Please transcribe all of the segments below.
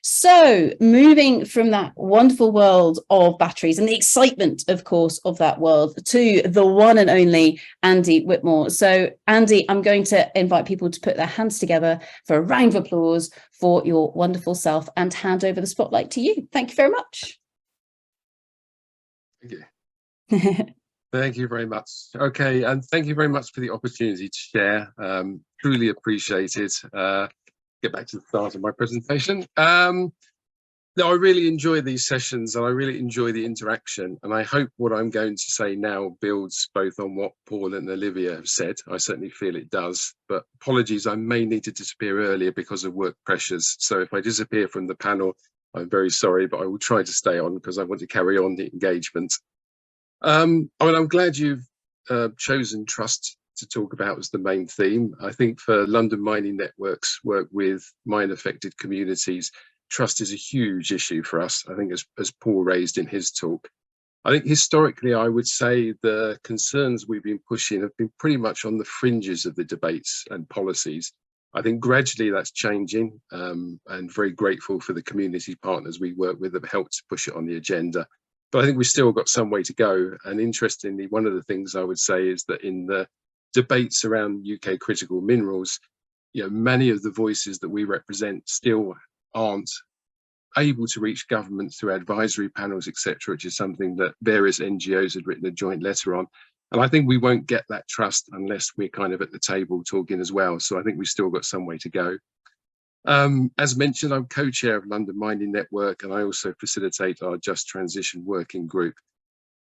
So moving from that wonderful world of batteries and the excitement, of course, of that world to the one and only Andy Whitmore. So Andy, I'm going to invite people to put their hands together for a round of applause for your wonderful self and hand over the spotlight to you. Thank you very much. Thank you. Thank you very much. Okay, and thank you very much for the opportunity to share. Truly appreciated. Get back to the start of my presentation. No, I really enjoy these sessions and I really enjoy the interaction, and I hope what I'm going to say now builds both on what Paul and Olivia have said. I certainly feel it does, but apologies, I may need to disappear earlier because of work pressures. So if I disappear from the panel, I'm very sorry, but I will try to stay on because I want to carry on the engagement. I mean, I'm glad you've chosen trust to talk about as the main theme. I think for London Mining Network's work with mine affected communities, trust is a huge issue for us, I think, as Paul raised in his talk. I think historically, I would say the concerns we've been pushing have been pretty much on the fringes of the debates and policies. I think gradually that's changing, and very grateful for the community partners we work with that have helped to push it on the agenda. But I think we've still got some way to go. And interestingly, one of the things I would say is that in the debates around UK critical minerals, many of the voices that we represent still aren't able to reach government through advisory panels, etc., which is something that various NGOs had written a joint letter on. And I think we won't get that trust unless we're kind of at the table talking as well. So I think we've still got some way to go. As mentioned, I'm co-chair of London Mining Network, and I also facilitate our Just Transition Working Group.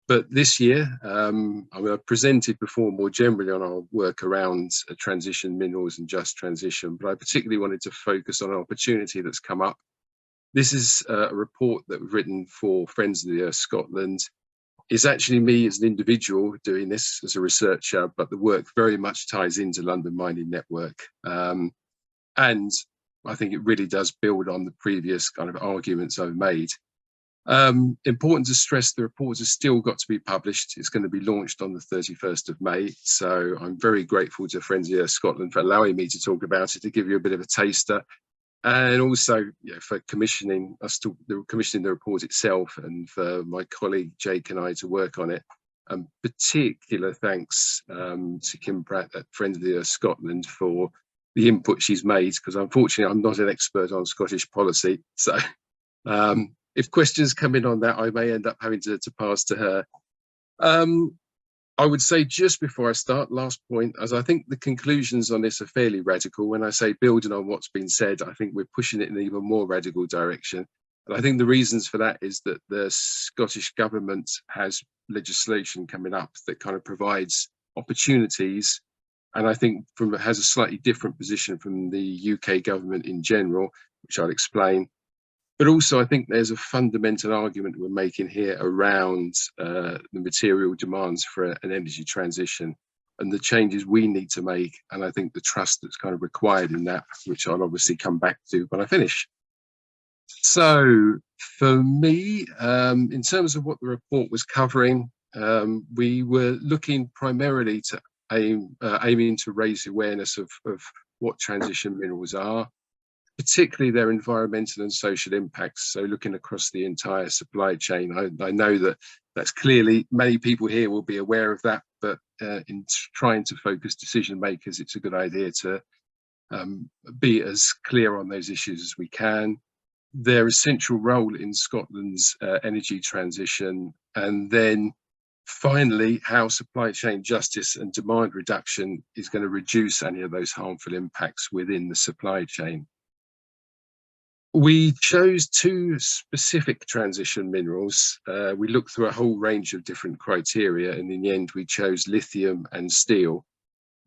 But this year, I've presented before more generally on our work around transition minerals and just transition, but I particularly wanted to focus on an opportunity that's come up. This is a report that we've written for Friends of the Earth Scotland. It's actually me as an individual doing this as a researcher, but the work very much ties into London Mining Network. And I think it really does build on the previous kind of arguments I've made. Important to stress, the report has still got to be published. It's going to be launched on the 31st of May. So I'm very grateful to Friends of the Earth Scotland for allowing me to talk about it, to give you a bit of a taster. And also for commissioning us to commissioning the report itself, and for my colleague Jake and I to work on it. Particular thanks to Kim Pratt at Friends of the Earth Scotland for the input she's made, because unfortunately I'm not an expert on Scottish policy. So if questions come in on that, I may end up having to pass to her. I would say just before I start, last point, as I think the conclusions on this are fairly radical. When I say building on what's been said, I think we're pushing it in an even more radical direction. And I think the reasons for that is that the Scottish government has legislation coming up that kind of provides opportunities, and I think has a slightly different position from the UK government in general, which I'll explain. But also, I think there's a fundamental argument we're making here around the material demands for an energy transition and the changes we need to make. And I think the trust that's kind of required in that, which I'll obviously come back to when I finish. So for me, in terms of what the report was covering, we were looking primarily to aiming to raise awareness of what transition minerals are, particularly their environmental and social impacts. So looking across the entire supply chain, I know that that's clearly, many people here will be aware of that, but in trying to focus decision makers, it's a good idea to be as clear on those issues as we can. Their essential role in Scotland's energy transition, and then finally, how supply chain justice and demand reduction is going to reduce any of those harmful impacts within the supply chain. We chose two specific transition minerals. We looked through a whole range of different criteria, and in the end, we chose lithium and steel.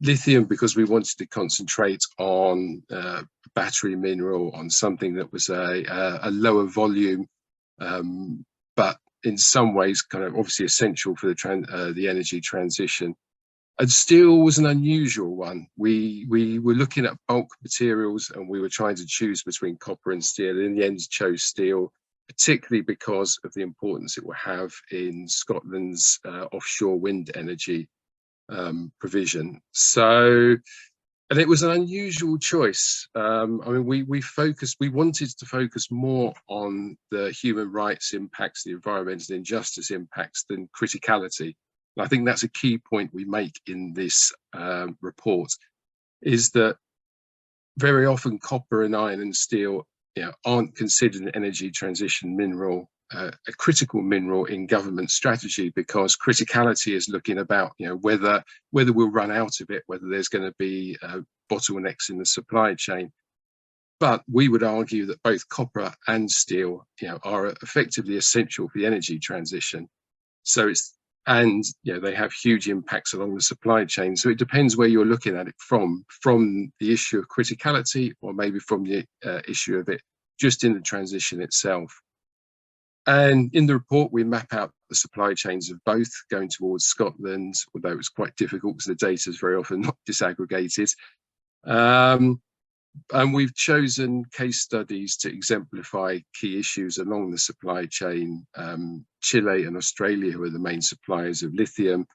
Lithium because we wanted to concentrate on battery mineral, on something that was a lower volume, but in some ways kind of obviously essential for the energy transition. And steel was an unusual one. We were looking at bulk materials and we were trying to choose between copper and steel. In the end, chose steel, particularly because of the importance it will have in Scotland's offshore wind energy provision. So And it was an unusual choice. I mean, we wanted to focus more on the human rights impacts, the environmental injustice impacts, than criticality. And I think that's a key point we make in this report, is that very often copper and iron and steel, aren't considered an energy transition mineral, a critical mineral in government strategy, because criticality is looking about, whether we'll run out of it, whether there's going to be bottlenecks in the supply chain. But we would argue that both copper and steel, are effectively essential for the energy transition. So they have huge impacts along the supply chain. So it depends where you're looking at it from the issue of criticality, or maybe from the issue of it just in the transition itself. And in the report, we map out the supply chains of both going towards Scotland, although it's quite difficult because the data is very often not disaggregated. And we've chosen case studies to exemplify key issues along the supply chain. Chile and Australia, who are the main suppliers of lithium.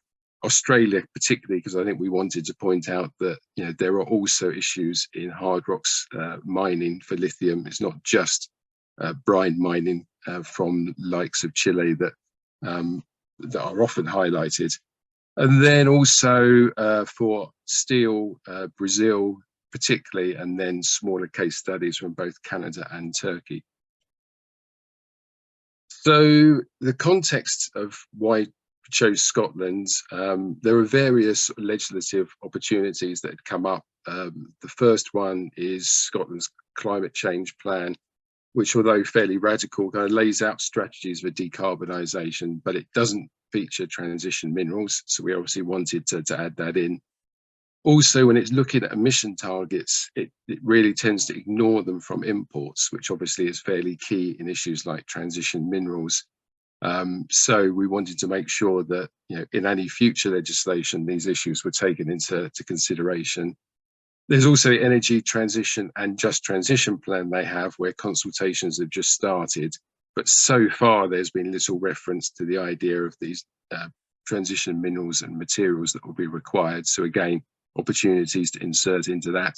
Australia particularly, because I think we wanted to point out that there are also issues in hard rocks mining for lithium. It's not just brine mining from the likes of Chile that are often highlighted. And then also for steel, Brazil particularly, and then smaller case studies from both Canada and Turkey. So the context of why we chose Scotland, there are various legislative opportunities that had come up. The first one is Scotland's climate change plan, which, although fairly radical, kind of lays out strategies for decarbonisation, but it doesn't feature transition minerals. So we obviously wanted to add that in. Also, when it's looking at emission targets, it really tends to ignore them from imports, which obviously is fairly key in issues like transition minerals. So we wanted to make sure that in any future legislation, these issues were taken into consideration. There's also the energy transition and just transition plan they have, where consultations have just started. But so far, there's been little reference to the idea of these transition minerals and materials that will be required. So again, opportunities to insert into that.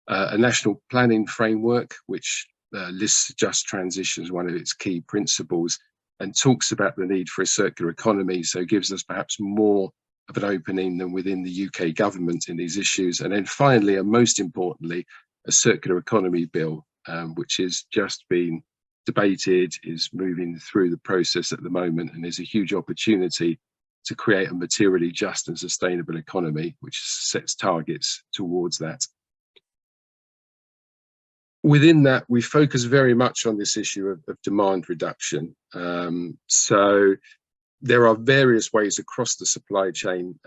A national planning framework, which lists just transition as one of its key principles and talks about the need for a circular economy, so gives us perhaps more of an opening than within the UK government in these issues. And then finally, and most importantly, a circular economy bill, which has just been debated, is moving through the process at the moment, and is a huge opportunity to create a materially just and sustainable economy, which sets targets towards that. Within that, we focus very much on this issue of demand reduction. So there are various ways across the supply chain,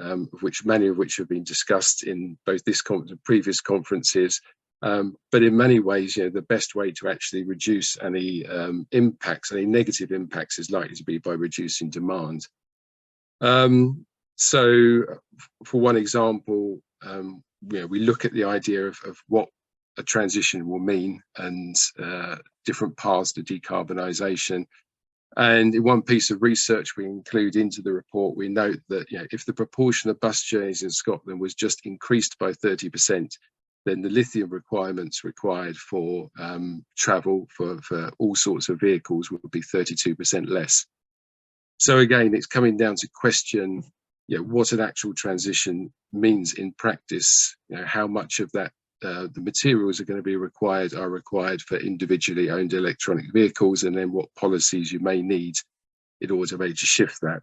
many of which have been discussed in both this conference and previous conferences. But in many ways, the best way to actually reduce any any negative impacts, is likely to be by reducing demand. So for one example, we look at the idea of what a transition will mean, and different paths to decarbonisation. And in one piece of research we include into the report, we note that if the proportion of bus journeys in Scotland was just increased by 30%, then the lithium requirements required for travel for all sorts of vehicles would be 32% less. So again, it's coming down to question what an actual transition means in practice. How much of that the materials are going to be required for individually owned electronic vehicles, and then what policies you may need in order to make to shift that.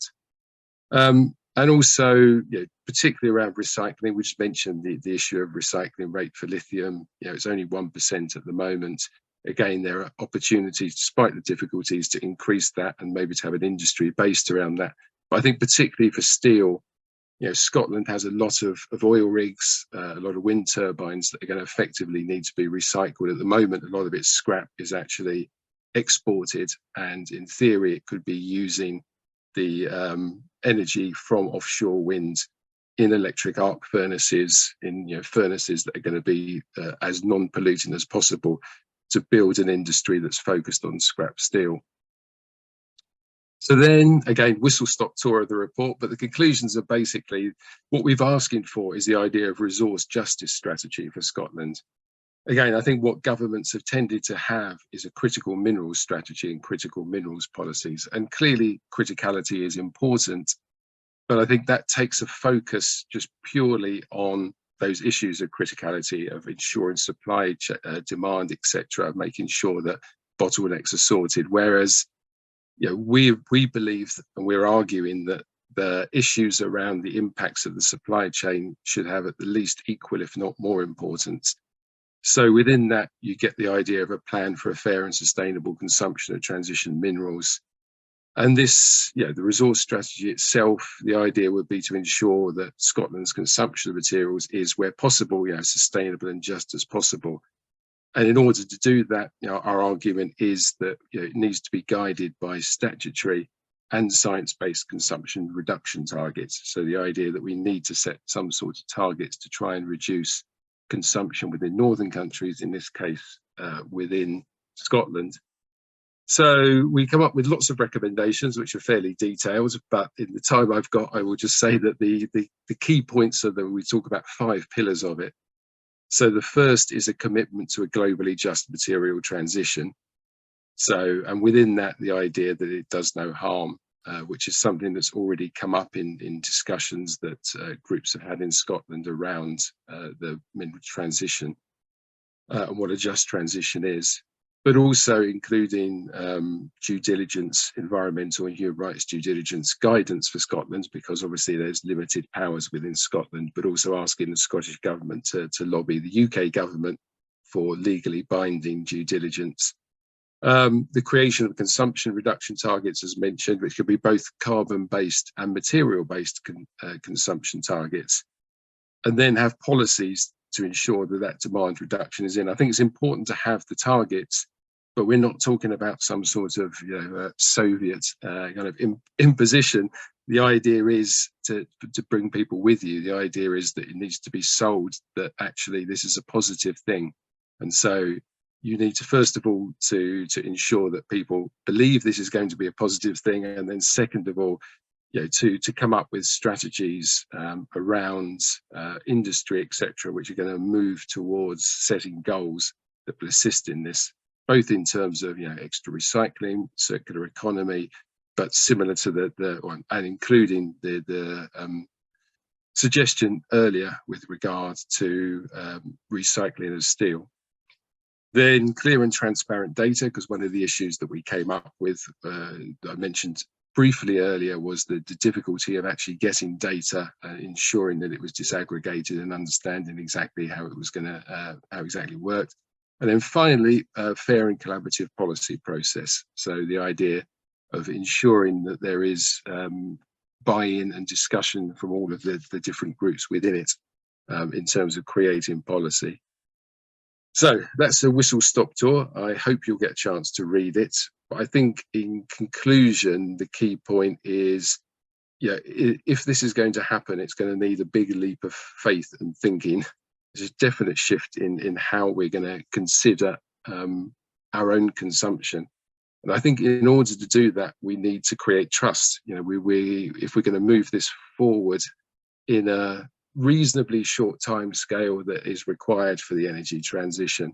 And also, particularly around recycling, we just mentioned the issue of recycling rate for lithium. It's only 1% at the moment. Again, there are opportunities, despite the difficulties, to increase that and maybe to have an industry based around that. But I think particularly for steel, Scotland has a lot of oil rigs, a lot of wind turbines that are going to effectively need to be recycled. At the moment, a lot of its scrap is actually exported, and in theory, it could be using the energy from offshore wind in electric arc furnaces, in furnaces that are going to be as non-polluting as possible, to build an industry that's focused on scrap steel. So then, again, whistle-stop tour of the report, but the conclusions are basically what we've asking for is the idea of resource justice strategy for Scotland. Again, I think what governments have tended to have is a critical minerals strategy and critical minerals policies. And clearly, criticality is important, but I think that takes a focus just purely on those issues of criticality, of ensuring supply, demand, etc., making sure that bottlenecks are sorted. Whereas, we believe and we're arguing that the issues around the impacts of the supply chain should have at the least equal, if not more, importance. So within that, you get the idea of a plan for a fair and sustainable consumption of transition minerals. And this, the resource strategy itself, the idea would be to ensure that Scotland's consumption of materials is, where possible, sustainable and just as possible. And in order to do that, our argument is that it needs to be guided by statutory and science-based consumption reduction targets. So the idea that we need to set some sort of targets to try and reduce consumption within northern countries, in this case, within Scotland. So we come up with lots of recommendations, which are fairly detailed, but in the time I've got, I will just say that the key points are that we talk about 5 pillars of it. So the first is a commitment to a globally just material transition. So, and within that, the idea that it does no harm, which is something that's already come up in discussions that groups have had in Scotland around the mineral transition and what a just transition is, but also including due diligence, environmental and human rights due diligence guidance for Scotland, because obviously there's limited powers within Scotland, but also asking the Scottish government to lobby the UK government for legally binding due diligence. The creation of consumption reduction targets, as mentioned, which could be both carbon-based and material-based consumption targets, and then have policies to ensure that that demand reduction is in. I think it's important to have the targets, but we're not talking about some sort of Soviet kind of imposition. The idea is to bring people with you. The idea is that it needs to be sold that actually this is a positive thing. And so you need to, first of all, to ensure that people believe this is going to be a positive thing. And then second of all, to come up with strategies around industry, etc., which are going to move towards setting goals that will assist in this, both in terms of extra recycling, circular economy, but similar to and including the suggestion earlier with regard to recycling of steel. Then clear and transparent data, because one of the issues that we came up with, I mentioned briefly earlier, was the difficulty of actually getting data, ensuring that it was disaggregated and understanding exactly how it was going to, how exactly worked. And then finally, a fair and collaborative policy process. So the idea of ensuring that there is buy-in and discussion from all of the different groups within it in terms of creating policy. So that's a whistle-stop tour. I hope you'll get a chance to read it. But I think in conclusion, the key point is, if this is going to happen, it's going to need a big leap of faith and thinking. There's a definite shift in how we're going to consider our own consumption. And I think in order to do that, we need to create trust. If we're going to move this forward in a reasonably short time scale that is required for the energy transition,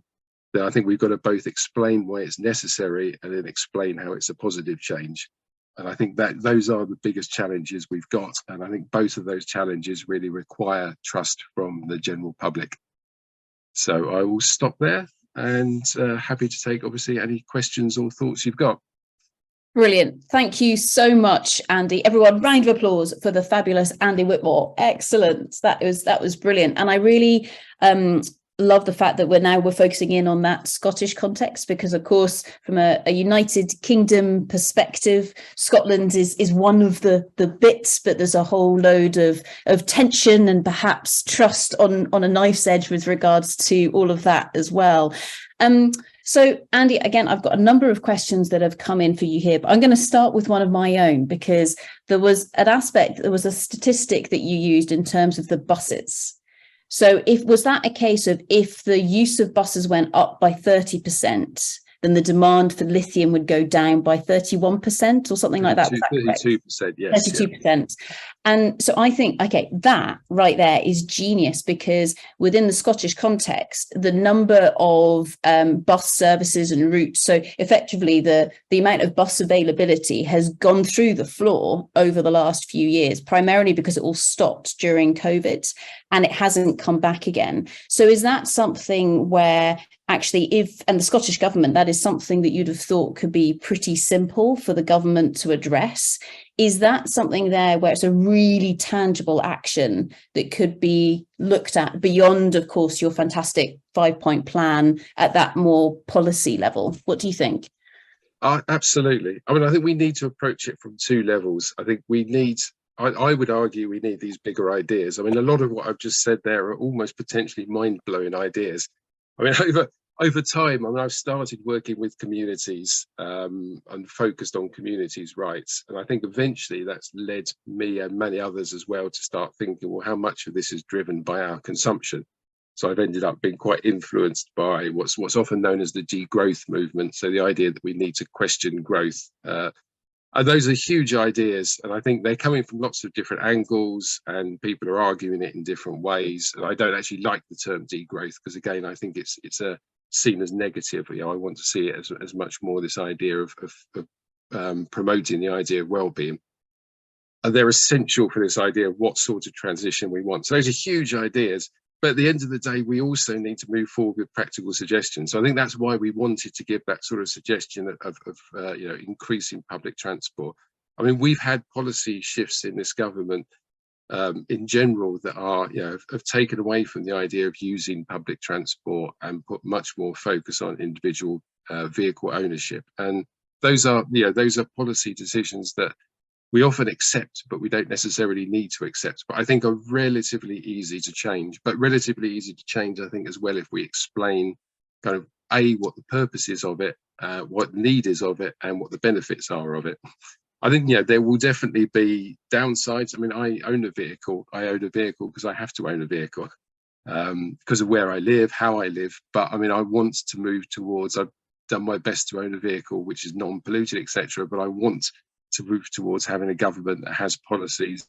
then I think we've got to both explain why it's necessary and then explain how it's a positive change. And I think that those are the biggest challenges we've got. And I think both of those challenges really require trust from the general public. So I will stop there and happy to take obviously any questions or thoughts you've got. Brilliant. Thank you so much, Andy. Everyone, round of applause for the fabulous Andy Whitmore. Excellent. That was brilliant. And I really love the fact that we're focusing in on that Scottish context, because of course, from a United Kingdom perspective, Scotland is one of the bits, but there's a whole load of tension and perhaps trust on a knife's edge with regards to all of that as well. So Andy, again, I've got a number of questions that have come in for you here, but I'm going to start with one of my own, because there was a statistic that you used in terms of the buses. So was that a case of if the use of buses went up by 30%, then the demand for lithium would go down by 31% or something like that. Was that correct? 32%, yes. 32%. And so I think, okay, that right there is genius, because within the Scottish context, the number of bus services and routes, so effectively the amount of bus availability has gone through the floor over the last few years, primarily because it all stopped during COVID and it hasn't come back again. So is that something where actually, and the Scottish government, that is something that you'd have thought could be pretty simple for the government to address? Is that something there where it's a really tangible action that could be looked at beyond, of course, your fantastic 5-point plan at that more policy level? What do you think? Absolutely. I mean, I think we need to approach it from two levels. I think we need, I would argue we need these bigger ideas. I mean, a lot of what I've just said there are almost potentially mind-blowing ideas. I mean, over time, I mean, I've started working with communities and focused on communities' rights. And I think eventually that's led me and many others as well to start thinking, well, how much of this is driven by our consumption? So I've ended up being quite influenced by what's often known as the degrowth movement. So the idea that we need to question growth. And those are huge ideas, and I think they're coming from lots of different angles, and people are arguing it in different ways. And I don't actually like the term degrowth, because again, I think it's seen as negative. You know, I want to see it as much more this idea of promoting the idea of well-being. And they're essential for this idea of what sort of transition we want. So those are huge ideas. But at the end of the day, we also need to move forward with practical suggestions. So I think that's why we wanted to give that sort of suggestion of you know, increasing public transport. I mean, we've had policy shifts in this government in general that are, you know, have taken away from the idea of using public transport and put much more focus on individual vehicle ownership. And those are, you know, those are policy decisions that we often accept, but we don't necessarily need to accept, but I think are relatively easy to change. But relatively easy to change, I think, as well, if we explain kind of what the purpose is of it, what need is of it, and what the benefits are of it. I think, you know, there will definitely be downsides. I mean, I own a vehicle. I own a vehicle because I have to own a vehicle because of where I live, how I live. But I mean, I want to move towards, I've done my best to own a vehicle which is non-polluted, etc. But I want to move towards having a government that has policies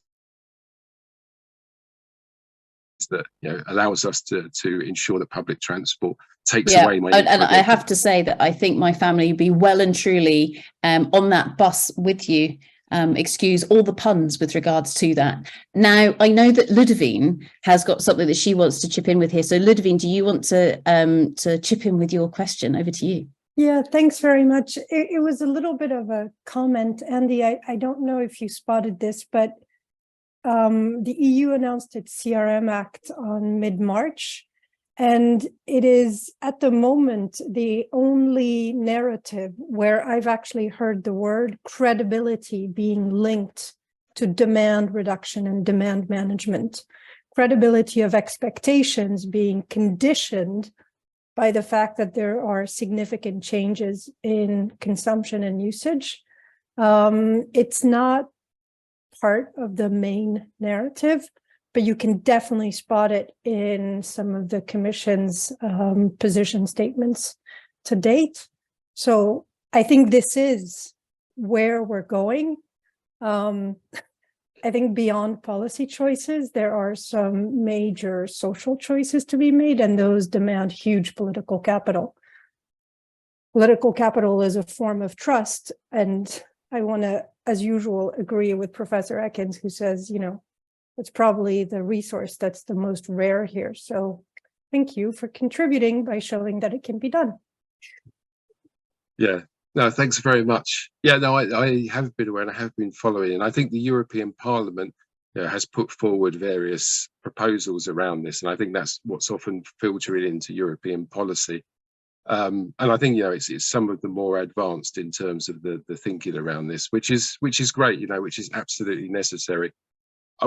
that, you know, allows us to ensure that public transport takes away my and I have to say that I think my family would be well and truly on that bus with you. Excuse all the puns with regards to that. Now, I know that Ludovine has got something that she wants to chip in with here. So Ludovine, do you want to chip in with your question? Over to you. Yeah, thanks very much. It was a little bit of a comment, Andy. I don't know if you spotted this, but the EU announced its CRM Act on mid-March, and it is at the moment the only narrative where I've actually heard the word credibility being linked to demand reduction and demand management, credibility of expectations being conditioned by the fact that there are significant changes in consumption and usage. It's not part of the main narrative, but you can definitely spot it in some of the Commission's position statements to date. So I think this is where we're going. I think beyond policy choices, there are some major social choices to be made, and those demand huge political capital. Political capital is a form of trust, and I want to, as usual, agree with Professor Ekins, who says, you know, it's probably the resource that's the most rare here. So thank you for contributing by showing that it can be done. Yeah. No, thanks very much. Yeah, no, I have been aware and I have been following, and I think the European Parliament, you know, has put forward various proposals around this, and I think that's what's often filtering into European policy. And I think, you know, it's some of the more advanced in terms of the thinking around this, which is great, you know, which is absolutely necessary.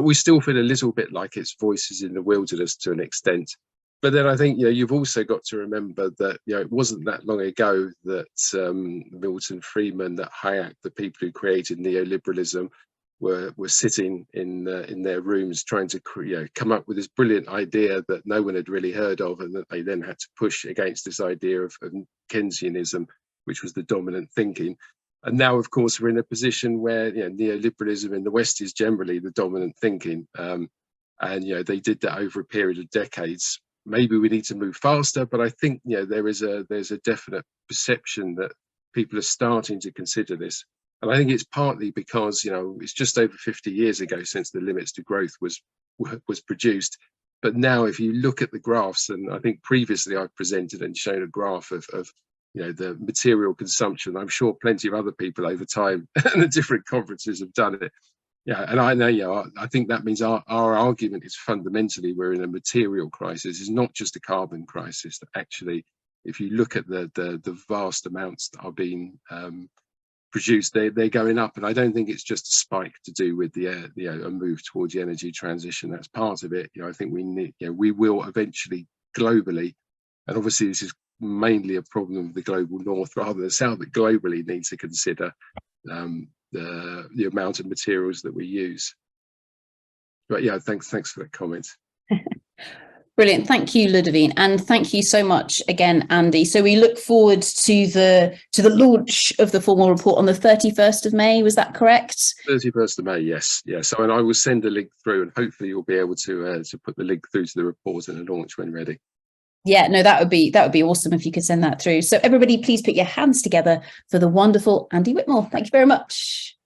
We still feel a little bit like it's voices in the wilderness to an extent. But then I think, you know, you've also got to remember that, you know, it wasn't that long ago that Milton Friedman, that Hayek, the people who created neoliberalism, were sitting in their rooms trying to, you know, come up with this brilliant idea that no one had really heard of, and that they then had to push against this idea of Keynesianism, which was the dominant thinking. And now, of course, we're in a position where neoliberalism in the West is generally the dominant thinking. And they did that over a period of decades. Maybe we need to move faster, but I think there's a definite perception that people are starting to consider this. And I think it's partly because it's just over 50 years ago since the limits to growth was produced. But now, if you look at the graphs, and I think previously I've presented and shown a graph of the material consumption. I'm sure plenty of other people over time and at different conferences have done it. Yeah, and I know, I think that means our argument is fundamentally we're in a material crisis. It's not just a carbon crisis. Actually, if you look at the vast amounts that are being produced, they're going up, and I don't think it's just a spike to do with a move towards the energy transition. That's part of it. I think we will eventually globally, and obviously this is mainly a problem of the global north rather than the south, that globally needs to consider the amount of materials that we use. But yeah, thanks for that comment. Brilliant. Thank you, Ludovine, and thank you so much again, Andy. So we look forward to the launch of the formal report on the 31st of May. Was that correct? 31st of May, yes. So, and I will send a link through, and hopefully you'll be able to put the link through to the report and a launch when ready. Yeah, no, that would be awesome if you could send that through. So everybody, please put your hands together for the wonderful Andy Whitmore. Thank you very much.